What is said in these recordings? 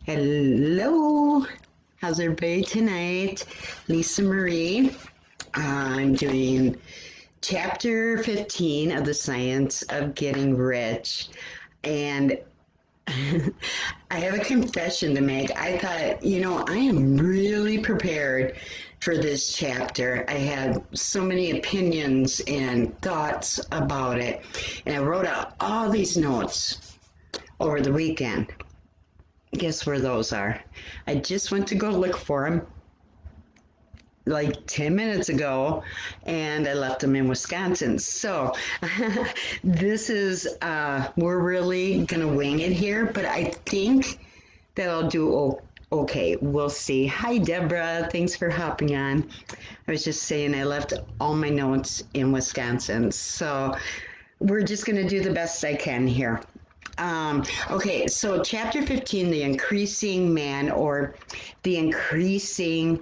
Hello, how's everybody tonight? LisaMarie. I'm doing chapter 15 of the Science of Getting Rich. And I have a confession to make. I thought, I am really prepared for this chapter. I had so many opinions and thoughts about it. And I wrote out all these notes over the weekend. Guess where those are? I just went to go look for them like 10 minutes ago, and I left them in Wisconsin. So this is, we're really going to wing it here, but I think that I'll do okay. We'll see. Hi, Deborah. Thanks for hopping on. I was just saying I left all my notes in Wisconsin. So we're just going to do the best I can here. Okay, so chapter 15, the increasing man, or the increasing,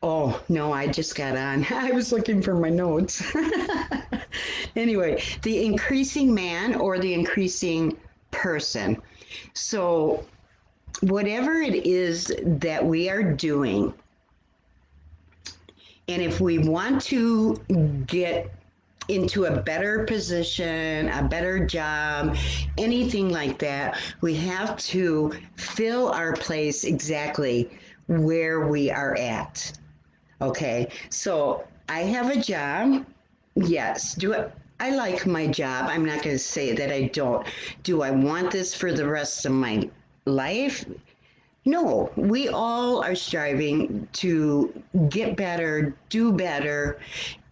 oh no, I just got on. I was looking for my notes. Anyway, the increasing man or the increasing person. So whatever it is that we are doing, and if we want to get into a better position, a better job, anything like that, we have to fill our place exactly where we are at. Okay, so I have a job. Yes. I like my job? I'm not going to say that I don't. Do I want this for the rest of my life? No, we all are striving to get better, do better,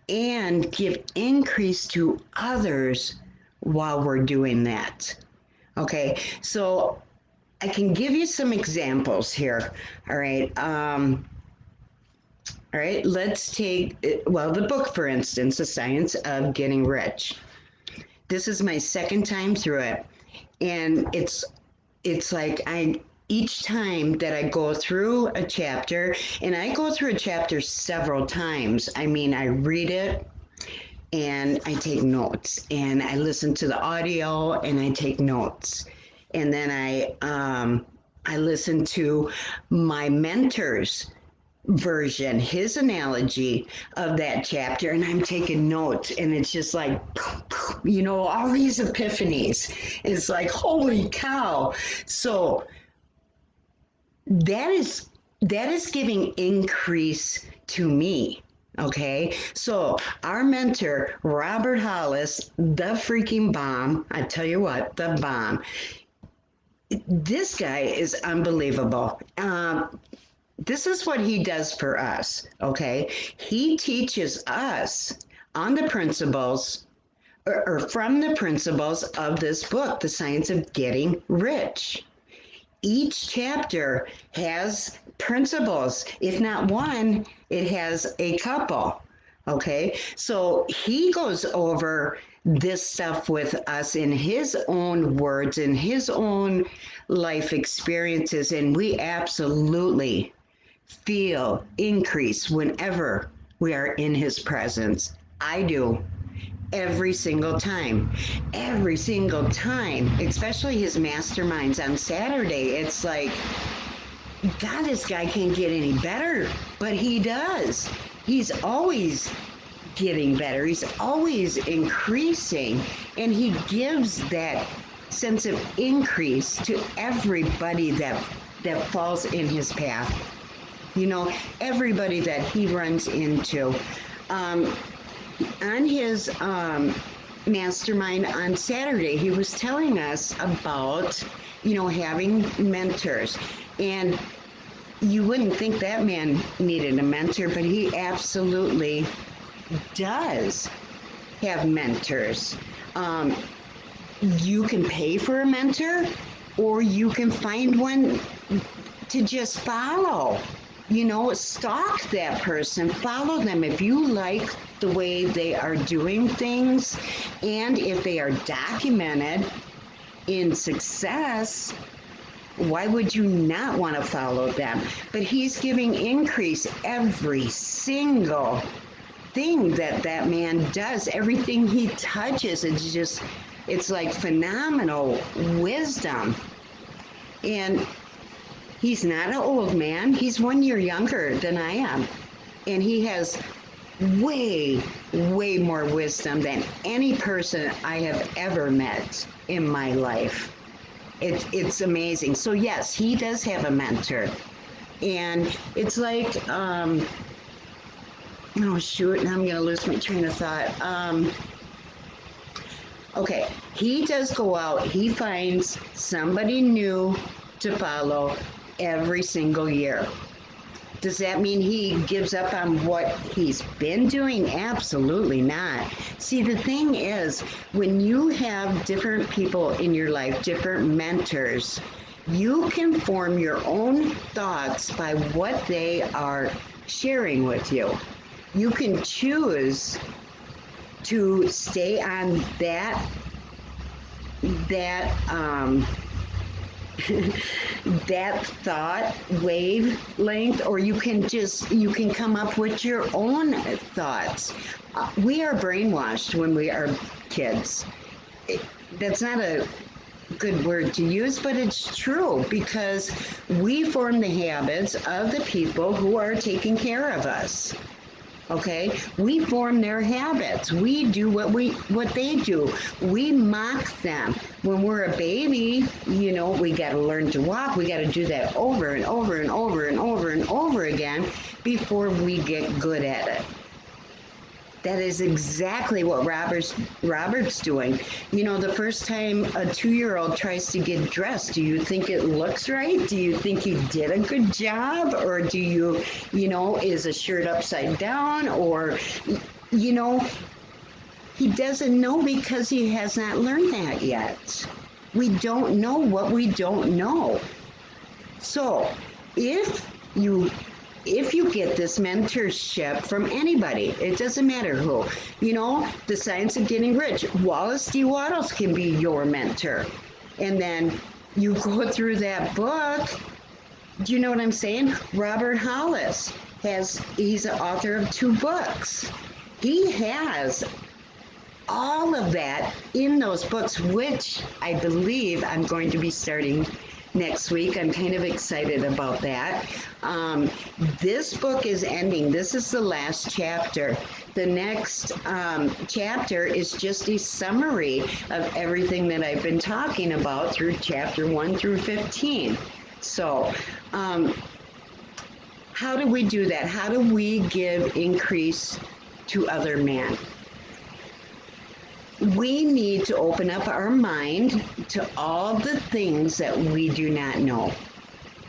and give increase to others while we're doing that. Okay, so I can give you some examples here. All right. All right, let's take, the book, for instance, The Science of Getting Rich. This is my second time through it. And it's like each time that I go through a chapter, and I go through a chapter several times. I mean, I read it and I take notes, and I listen to the audio and I take notes. And then I listen to my mentor's version, his analogy of that chapter, and I'm taking notes, and it's just like, all these epiphanies. It's like, holy cow. So that is giving increase to me. Okay, so our mentor, Robert Hollis, the freaking bomb. I tell you what, the bomb. This guy is unbelievable. This is what he does for us, okay? He teaches us on the principles, or from the principles of this book, The Science of Getting Rich. Each chapter has principles. If not one, it has a couple, okay? So he goes over this stuff with us in his own words, in his own life experiences, and we absolutely feel increase whenever we are in his presence. I do. Every single time, especially his masterminds on Saturday. It's like, God, this guy can't get any better, but he does. He's always getting better. He's always increasing, and he gives that sense of increase to everybody that falls in his path. Everybody that he runs into. On his mastermind on Saturday, he was telling us about, having mentors. And you wouldn't think that man needed a mentor, but he absolutely does have mentors. You can pay for a mentor, or you can find one to just follow. Stalk that person, follow them if you like the way they are doing things, and if they are documented in success, why would you not want to follow them? But he's giving increase every single thing that man does, everything he touches. It's like phenomenal wisdom. And he's not an old man. He's 1 year younger than I am. And he has way, way more wisdom than any person I have ever met in my life. It's amazing. So yes, he does have a mentor. And it's like, oh shoot, now I'm going to lose my train of thought. Okay, he does go out, he finds somebody new to follow every single year. Does that mean he gives up on what he's been doing? Absolutely not. See, the thing is, when you have different people in your life, different mentors, you can form your own thoughts by what they are sharing with you. You can choose to stay on that that thought wavelength, or you can come up with your own thoughts. We are brainwashed when we are kids. That's not a good word to use, but it's true, because we form the habits of the people who are taking care of us. Okay, we form their habits. We do what they do. We mock them. When we're a baby, we got to learn to walk. We got to do that over and over and over and over and over again before we get good at it. That is exactly what Robert's doing. The first time a 2-year-old tries to get dressed, do you think it looks right? Do you think he did a good job? Or do is a shirt upside down? Or, he doesn't know because he has not learned that yet. We don't know what we don't know. So if you get this mentorship from anybody, it doesn't matter who, The Science of Getting Rich, Wallace D. Wattles can be your mentor. And then you go through that book. Do you know what I'm saying? Robert Hollis he's the author of 2 books. He has all of that in those books, which I believe I'm going to be starting next week. I'm kind of excited about that. This book is ending. This is the last chapter. The next chapter is just a summary of everything that I've been talking about through chapter 1 through 15. So, how do we do that? How do we give increase to other men? We need to open up our mind to all the things that we do not know.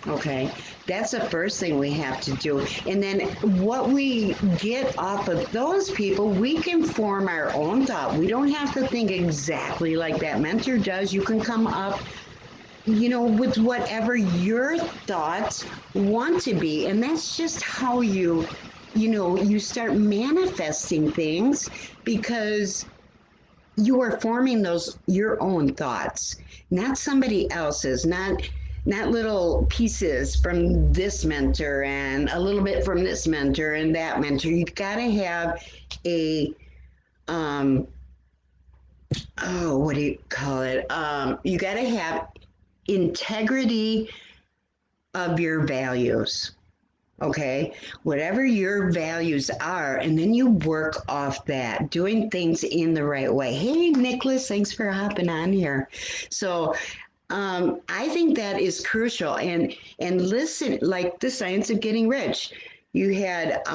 Okay, that's the first thing we have to do. And then what we get off of those people, we can form our own thought. We don't have to think exactly like that mentor does. You can come up, with whatever your thoughts want to be. And that's just how you start manifesting things, because you are forming your own thoughts, not somebody else's, not little pieces from this mentor and a little bit from this mentor and that mentor. You've got to have a what do you call it? You got to have integrity of your values. Okay, whatever your values are, and then you work off that, doing things in the right way. Hey, Nicholas, thanks for hopping on here. So, I think that is crucial. And listen, like The Science of Getting Rich, you had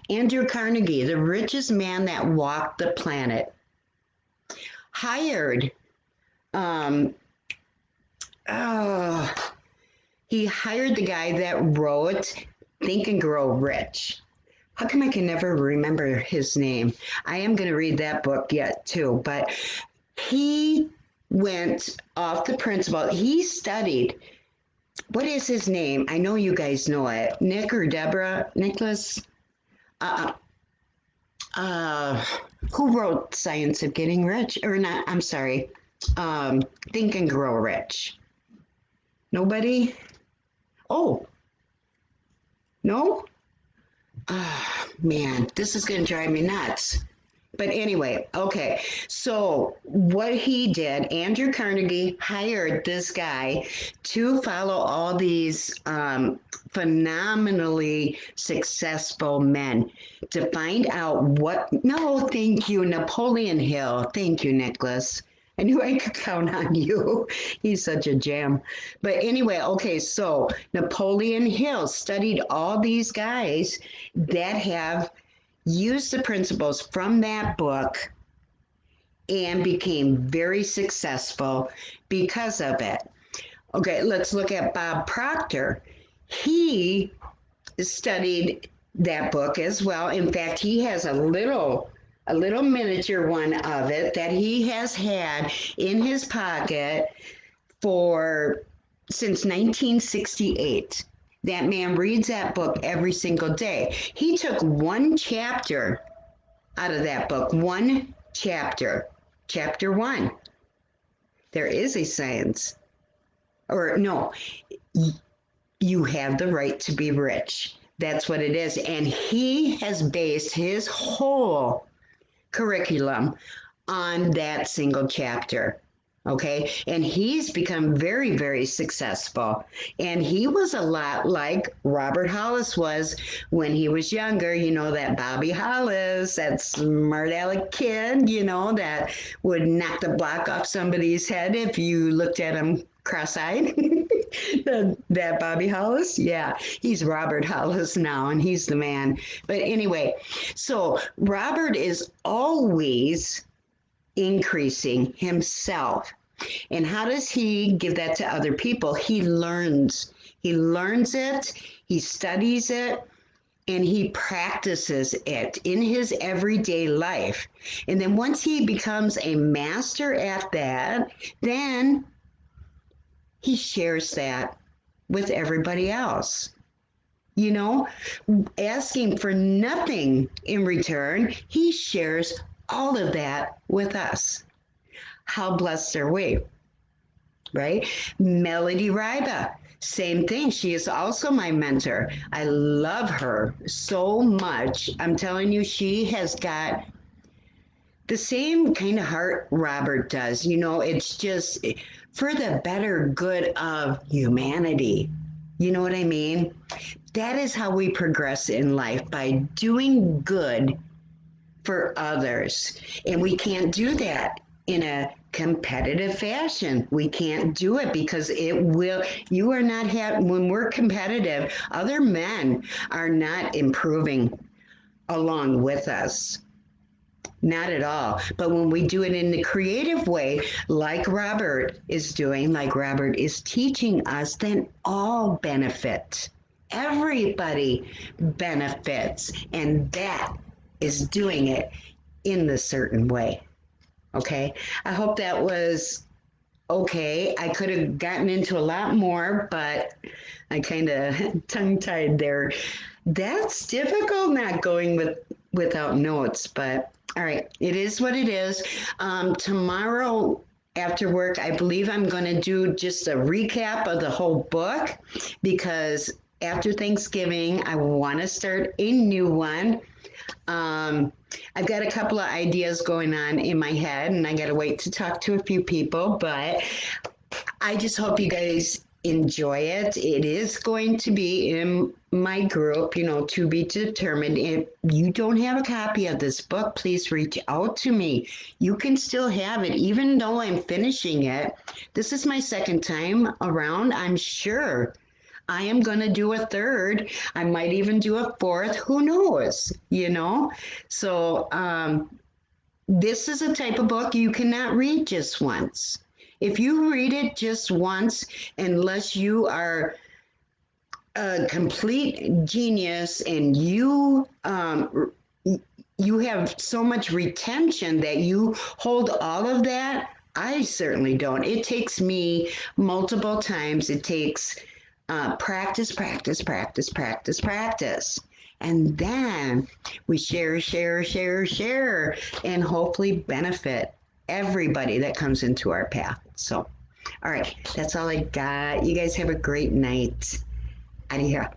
Andrew Carnegie, the richest man that walked the planet, hired he hired the guy that wrote Think and Grow Rich. How come I can never remember his name? I am going to read that book yet too, but he went off the principle. He studied, what is his name? I know you guys know it. Nick or Deborah? Nicholas? Who wrote Science of Getting Rich? Or not, I'm sorry. Think and Grow Rich. Nobody? Oh, no? Man, this is going to drive me nuts. But anyway, okay. So what he did, Andrew Carnegie hired this guy to follow all these phenomenally successful men to find out what. No, thank you, Napoleon Hill. Thank you, Nicholas. I knew I could count on you. He's such a gem. But anyway, okay, so Napoleon Hill studied all these guys that have used the principles from that book and became very successful because of it. Okay, let's look at Bob Proctor. He studied that book as well. In fact, he has a little miniature one of it that he has had in his pocket for since 1968. That man reads that book every single day. He took one chapter out of that book, one chapter, chapter one. There is a science, or no, you have the right to be rich. That's what it is. And he has based his whole curriculum on that single chapter. Okay. And he's become very, very successful. And he was a lot like Robert Hollis was when he was younger. You know, that Bobby Hollis, that smart aleck kid, that would knock the block off somebody's head if you looked at him cross-eyed. That Bobby Hollis, yeah, he's Robert Hollis now, and he's the man. But anyway, so Robert is always increasing himself. And how does he give that to other people? He learns. He learns it, he studies it, and he practices it in his everyday life. And then once he becomes a master at that, then he shares that with everybody else. Asking for nothing in return, he shares all of that with us. How blessed are we, right? Melody Riba, same thing. She is also my mentor. I love her so much. I'm telling you, she has got the same kind of heart Robert does. It's just for the better good of humanity. You know what I mean? That is how we progress in life, by doing good for others. And we can't do that in a competitive fashion. We can't do it because you are not when we're competitive, other men are not improving along with us. Not at all. But when we do it in the creative way, like Robert is doing, like Robert is teaching us, then all benefit. Everybody benefits. And that is doing it in the certain way. Okay. I hope that was okay. I could have gotten into a lot more, but I kind of tongue tied there. That's difficult not going without notes, but all right, it is what it is. Tomorrow after work, I believe I'm going to do just a recap of the whole book, because after Thanksgiving, I want to start a new one. I've got a couple of ideas going on in my head, and I got to wait to talk to a few people, but I just hope you guys enjoy it. It is going to be in my group, to be determined. If you don't have a copy of this book, please reach out to me. You can still have it, even though I'm finishing it. This is my second time around. I'm sure I am going to do a third. I might even do a fourth. Who knows? So this is a type of book you cannot read just once. If you read it just once, unless you are a complete genius and you have so much retention that you hold all of that, I certainly don't. It takes me multiple times. It takes practice, practice, practice, practice, practice. And then we share, and hopefully benefit everybody that comes into our path. So, all right, that's all I got. You guys have a great night. Out of here.